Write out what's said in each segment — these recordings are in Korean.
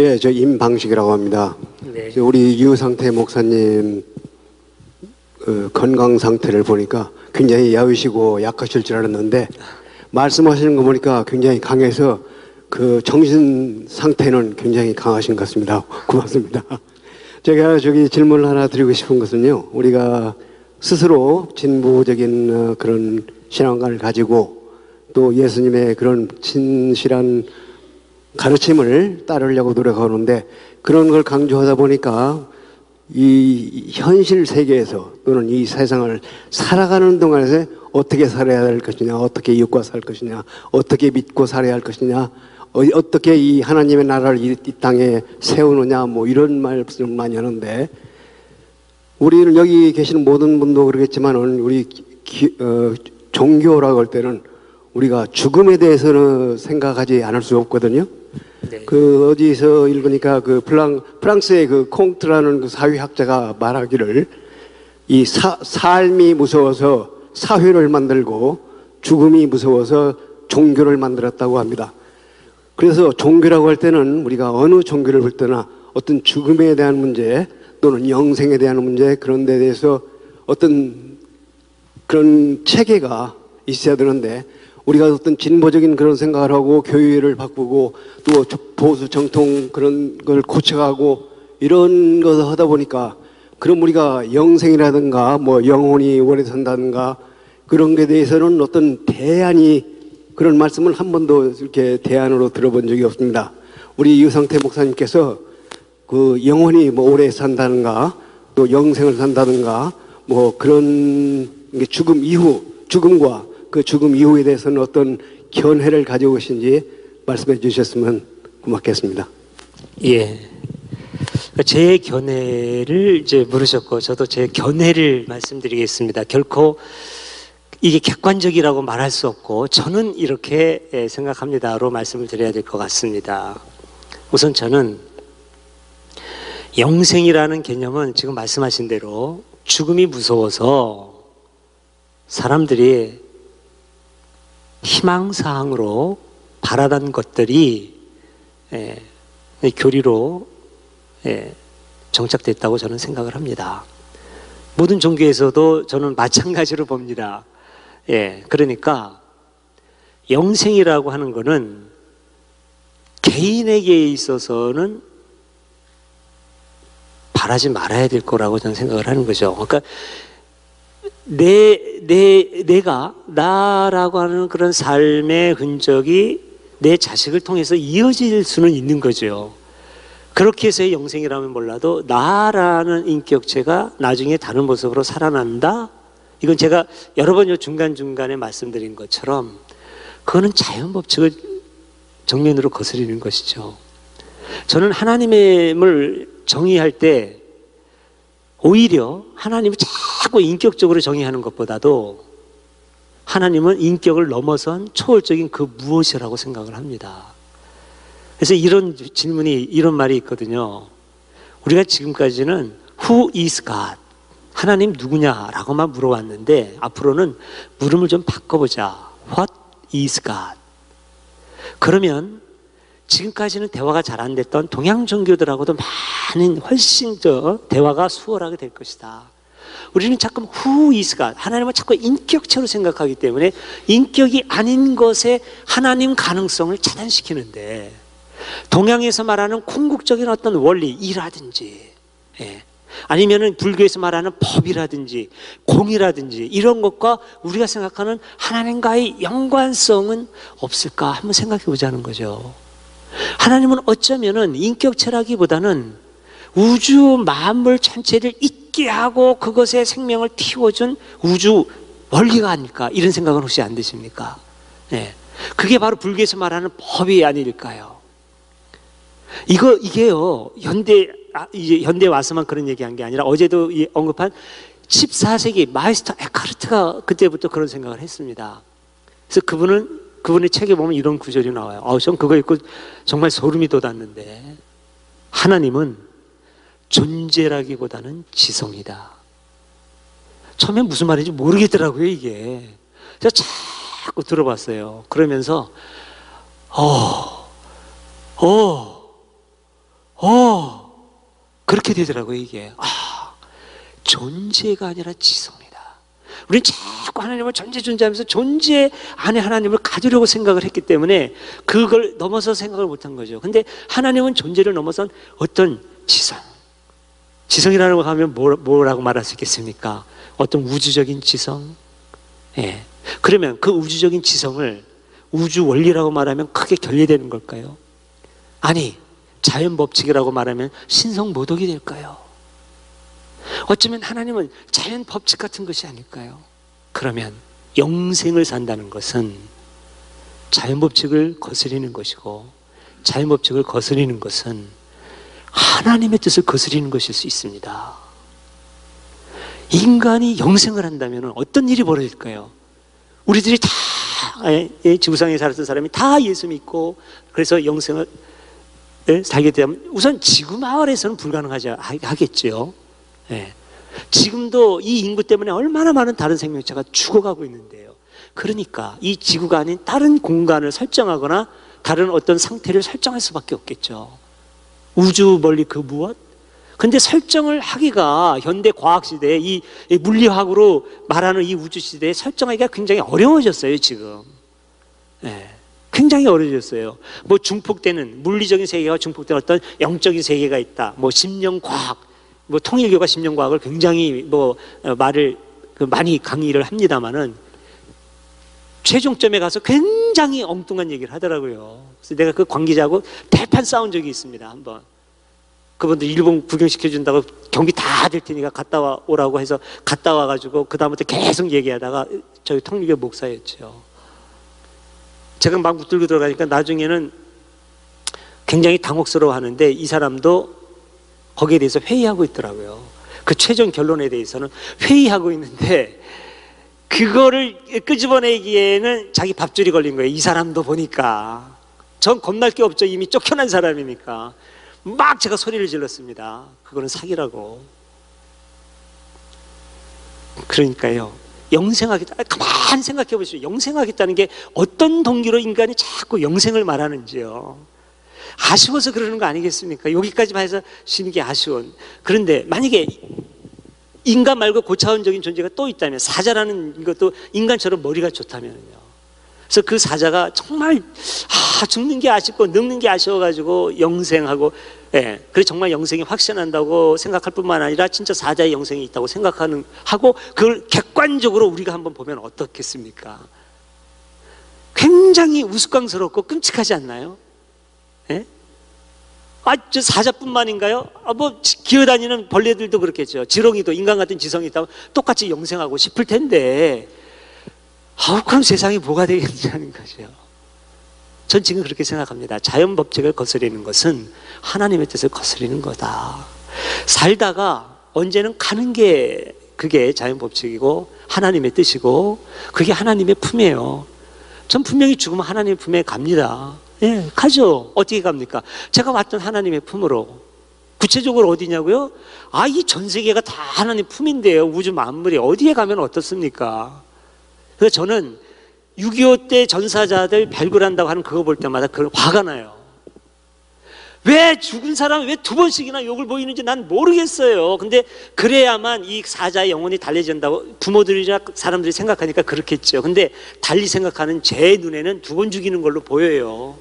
예, 저 임방식이라고 합니다. 네. 우리 유상태 목사님 건강 상태를 보니까 굉장히 야위시고 약하실 줄 알았는데 말씀하시는 거 보니까 굉장히 강해서 그 정신 상태는 굉장히 강하신 것 같습니다. 고맙습니다. 제가 질문을 하나 드리고 싶은 것은요, 우리가 스스로 진보적인 그런 신앙관을 가지고 또 예수님의 그런 진실한 가르침을 따르려고 노력하는데 그런 걸 강조하다 보니까 이 현실 세계에서 또는 이 세상을 살아가는 동안에서 어떻게 살아야 할 것이냐, 어떻게 이웃과 살 것이냐, 어떻게 믿고 살아야 할 것이냐, 어떻게 이 하나님의 나라를 이 땅에 세우느냐, 뭐 이런 말씀을 많이 하는데 우리는 여기 계시는 모든 분도 그러겠지만은 우리 종교라고 할 때는 우리가 죽음에 대해서는 생각하지 않을 수 없거든요. 네. 그 어디서 읽으니까 그 프랑스의 그 콩트라는 그 사회학자가 말하기를 이 삶이 무서워서 사회를 만들고 죽음이 무서워서 종교를 만들었다고 합니다. 그래서 종교라고 할 때는 우리가 어느 종교를 볼 때나 어떤 죽음에 대한 문제 또는 영생에 대한 문제 그런 데 대해서 어떤 그런 체계가 있어야 되는데 우리가 어떤 진보적인 그런 생각을 하고 교회를 바꾸고 또 보수 정통 그런 걸 고쳐가고 이런 것을 하다 보니까 그럼 우리가 영생이라든가 뭐 영혼이 오래 산다든가 그런 게 대해서는 어떤 대안이 그런 말씀을 한 번도 이렇게 대안으로 들어본 적이 없습니다. 우리 유상태 목사님께서 그 영혼이 뭐 오래 산다든가 또 영생을 산다든가 뭐 그런 게 죽음 이후 죽음과 그 죽음 이후에 대해서는 어떤 견해를 가지고 계신지 말씀해 주셨으면 고맙겠습니다. 예. 제 견해를 이제 물으셨고, 저도 제 견해를 말씀드리겠습니다. 결코 이게 객관적이라고 말할 수 없고, 저는 이렇게 생각합니다로 말씀을 드려야 될 것 같습니다. 우선 저는 영생이라는 개념은 지금 말씀하신 대로 죽음이 무서워서 사람들이 희망사항으로 바라던 것들이 교리로 정착됐다고 저는 생각을 합니다. 모든 종교에서도 저는 마찬가지로 봅니다. 그러니까 영생이라고 하는 것은 개인에게 있어서는 바라지 말아야 될 거라고 저는 생각을 하는 거죠. 그러니까 내가 나라고 하는 그런 삶의 흔적이 내 자식을 통해서 이어질 수는 있는 거죠. 그렇게 해서의 영생이라면 몰라도 나라는 인격체가 나중에 다른 모습으로 살아난다. 이건 제가 여러 번 중간중간에 말씀드린 것처럼 그거는 자연 법칙을 정면으로 거스르는 것이죠. 저는 하나님을 정의할 때 오히려 하나님을 자꾸 인격적으로 정의하는 것보다도 하나님은 인격을 넘어선 초월적인 그 무엇이라고 생각을 합니다. 그래서 이런 질문이, 이런 말이 있거든요. 우리가 지금까지는 Who is God? 하나님 누구냐라고만 물어왔는데 앞으로는 물음을 좀 바꿔보자. What is God? 그러면 지금까지는 대화가 잘 안 됐던 동양 종교들하고도 훨씬 더 대화가 수월하게 될 것이다. 우리는 자꾸 Who is God? 하나님은 자꾸 인격체로 생각하기 때문에 인격이 아닌 것에 하나님 가능성을 차단시키는데 동양에서 말하는 궁극적인 어떤 원리라든지 아니면은 불교에서 말하는 법이라든지 공이라든지 이런 것과 우리가 생각하는 하나님과의 연관성은 없을까 한번 생각해 보자는 거죠. 하나님은 어쩌면은 인격체라기보다는 우주 만물 전체를 있게 하고 그것에 생명을 틔워준 우주 원리가 아닐까 이런 생각은 혹시 안 드십니까? 그게 바로 불교에서 말하는 법이 아닐까요? 이게요 이제 현대 와서만 그런 얘기한 게 아니라 어제도 언급한 14세기 마이스터 에카르트가 그때부터 그런 생각을 했습니다. 그래서 그분의 책에 보면 이런 구절이 나와요. 전 그거 읽고 정말 소름이 돋았는데 하나님은 존재라기보다는 지성이다. 처음에 무슨 말인지 모르겠더라고요 이게. 제가 자꾸 들어봤어요. 그러면서 그렇게 되더라고요, 이게. 존재가 아니라 지성이다. 우리는 자꾸 하나님을 존재하면서 존재 안에 하나님을 가두려고 생각을 했기 때문에 그걸 넘어서 생각을 못한 거죠. 근데 하나님은 존재를 넘어선 어떤 지성이라고 하면 뭐라고 말할 수 있겠습니까? 어떤 우주적인 지성? 예. 그러면 그 우주적인 지성을 우주 원리라고 말하면 크게 결례되는 걸까요? 아니, 자연 법칙이라고 말하면 신성모독이 될까요? 어쩌면 하나님은 자연 법칙 같은 것이 아닐까요? 그러면 영생을 산다는 것은 자연 법칙을 거스리는 것이고, 자연 법칙을 거스리는 것은 하나님의 뜻을 거스리는 것일 수 있습니다. 인간이 영생을 한다면 어떤 일이 벌어질까요? 우리들이 다 지구상에 살았던 사람이 다 예수 믿고 그래서 영생을 살게 되면 우선 지구 마을에서는 불가능하겠죠. 예. 지금도 이 인구 때문에 얼마나 많은 다른 생명체가 죽어가고 있는데요. 그러니까 이 지구가 아닌 다른 공간을 설정하거나 다른 어떤 상태를 설정할 수밖에 없겠죠. 우주 멀리 그 무엇? 근데 설정을 하기가 현대 과학 시대에 이 물리학으로 말하는 이 우주 시대에 설정하기가 굉장히 어려워졌어요, 지금. 예. 굉장히 어려워졌어요. 뭐 중폭되는 물리적인 세계와 중폭되는 어떤 영적인 세계가 있다. 뭐 심령과학, 뭐 통일교가 심령과학을 굉장히 말을 많이 강의를 합니다만은 최종점에 가서 굉장히 엉뚱한 얘기를 하더라고요. 그래서 내가 그 관계자하고 대판 싸운 적이 있습니다, 한번. 그분들 일본 구경시켜준다고 경비 다 될 테니까 갔다 오라고 해서 갔다 와가지고 그 다음부터 계속 얘기하다가 저희 통일교 목사였죠. 제가 막 붙들고 들어가니까 나중에는 굉장히 당혹스러워 하는데 이 사람도 거기에 대해서 회의하고 있더라고요. 그 최종 결론에 대해서는 회의하고 있는데 그거를 끄집어내기에는 자기 밥줄이 걸린 거예요. 이 사람도 보니까. 전 겁날 게 없죠. 이미 쫓겨난 사람이니까. 막 제가 소리를 질렀습니다. 그거는 사기라고. 그러니까요, 영생하겠다. 가만히 생각해 보십시오. 영생하겠다는 게 어떤 동기로 인간이 자꾸 영생을 말하는지요. 아쉬워서 그러는 거 아니겠습니까? 여기까지만 해서 쉬는 게 아쉬운. 그런데 만약에 인간 말고 고차원적인 존재가 또 있다면, 사자라는 것도 인간처럼 머리가 좋다면요. 그래서 그 사자가 정말 죽는 게 아쉽고 늙는 게 아쉬워가지고 영생하고, 그래서 정말 영생이 확신한다고 생각할 뿐만 아니라 진짜 사자의 영생이 있다고 하고 그걸 객관적으로 우리가 한번 보면 어떻겠습니까? 굉장히 우스꽝스럽고 끔찍하지 않나요? 저 사자뿐만인가요? 뭐 기어다니는 벌레들도 그렇겠죠. 지렁이도 인간 같은 지성이 있다면 똑같이 영생하고 싶을 텐데, 그럼 세상이 뭐가 되겠냐는 거죠. 전 지금 그렇게 생각합니다. 자연 법칙을 거스리는 것은 하나님의 뜻을 거스리는 거다. 살다가 언제는 가는 게 그게 자연 법칙이고 하나님의 뜻이고 그게 하나님의 품이에요. 전 분명히 죽으면 하나님의 품에 갑니다. 가죠. 어떻게 갑니까? 제가 왔던 하나님의 품으로. 구체적으로 어디냐고요? 이 전 세계가 다 하나님 품인데요. 우주 만물이 어디에 가면 어떻습니까? 그래서 저는 6.25 때 전사자들 발굴한다고 하는 그거 볼 때마다 그걸 화가 나요. 왜 죽은 사람이 왜 2번씩이나 욕을 보이는지 난 모르겠어요. 근데 그래야만 이 사자의 영혼이 달래진다고 부모들이나 사람들이 생각하니까 그렇겠죠. 근데 달리 생각하는 제 눈에는 2번 죽이는 걸로 보여요.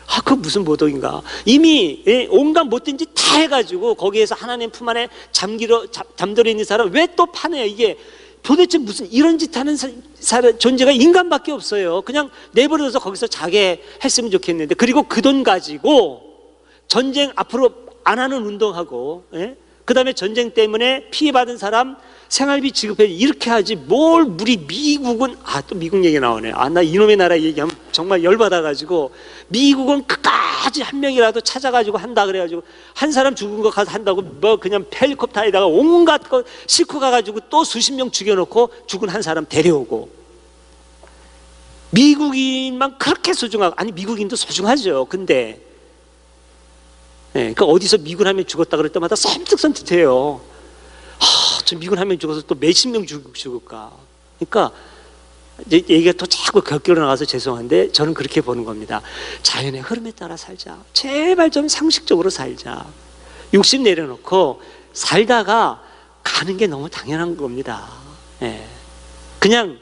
그거 무슨 모독인가. 이미 온갖 못된 짓 다 해가지고 거기에서 하나님 품 안에 잠들어 있는 사람 왜 또 파내요. 이게 도대체 무슨 이런 짓 하는 존재가 인간밖에 없어요. 그냥 내버려둬서 거기서 자게 했으면 좋겠는데, 그리고 그 돈 가지고 전쟁 앞으로 안 하는 운동하고, 그 다음에 전쟁 때문에 피해받은 사람 생활비 지급해 이렇게 하지 뭘 우리 미국은 또 미국 얘기 나오네. 나 이놈의 나라 얘기하면 정말 열받아가지고 미국은 끝까지 한 명이라도 찾아가지고 한다 그래가지고 한 사람 죽은 거 가서 한다고 뭐 그냥 헬리콥터에다가 온갖 거 싣고 가가지고 또 수십 명 죽여놓고 죽은 한 사람 데려오고, 미국인만 그렇게 소중하고, 아니 미국인도 소중하죠. 근데 그러니까 어디서 미군 한 명 죽었다 그럴 때마다 섬뜩섬뜩해요. 저 미군 한 명 죽어서 또 몇십 명 죽을까. 그러니까 얘기가 또 자꾸 격결로 나가서 죄송한데 저는 그렇게 보는 겁니다. 자연의 흐름에 따라 살자. 제발 좀 상식적으로 살자. 욕심 내려놓고 살다가 가는 게 너무 당연한 겁니다. 예. 그냥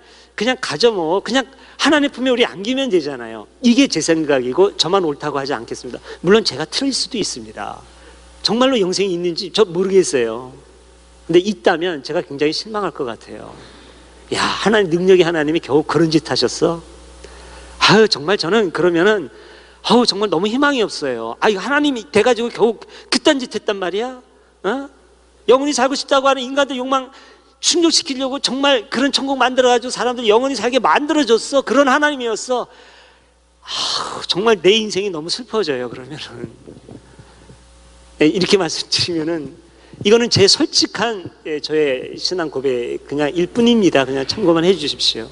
가져 뭐 그냥 하나님 품에 우리 안기면 되잖아요. 이게 제 생각이고 저만 옳다고 하지 않겠습니다. 물론 제가 틀릴 수도 있습니다. 정말로 영생이 있는지 저 모르겠어요. 근데 있다면 제가 굉장히 실망할 것 같아요. 야, 하나님 능력이 하나님이 겨우 그런 짓 하셨어? 아유, 정말 저는 그러면은 정말 너무 희망이 없어요. 이거 하나님이 돼가지고 겨우 그딴 짓 했단 말이야? 어? 영원히 살고 싶다고 하는 인간들 욕망 충족시키려고 정말 그런 천국 만들어가지고 사람들 영원히 살게 만들어줬어. 그런 하나님이었어. 정말 내 인생이 너무 슬퍼져요. 그러면은 이렇게 말씀드리면은 이거는 제 솔직한 저의 신앙 고백 그냥 일뿐입니다. 그냥 참고만 해주십시오.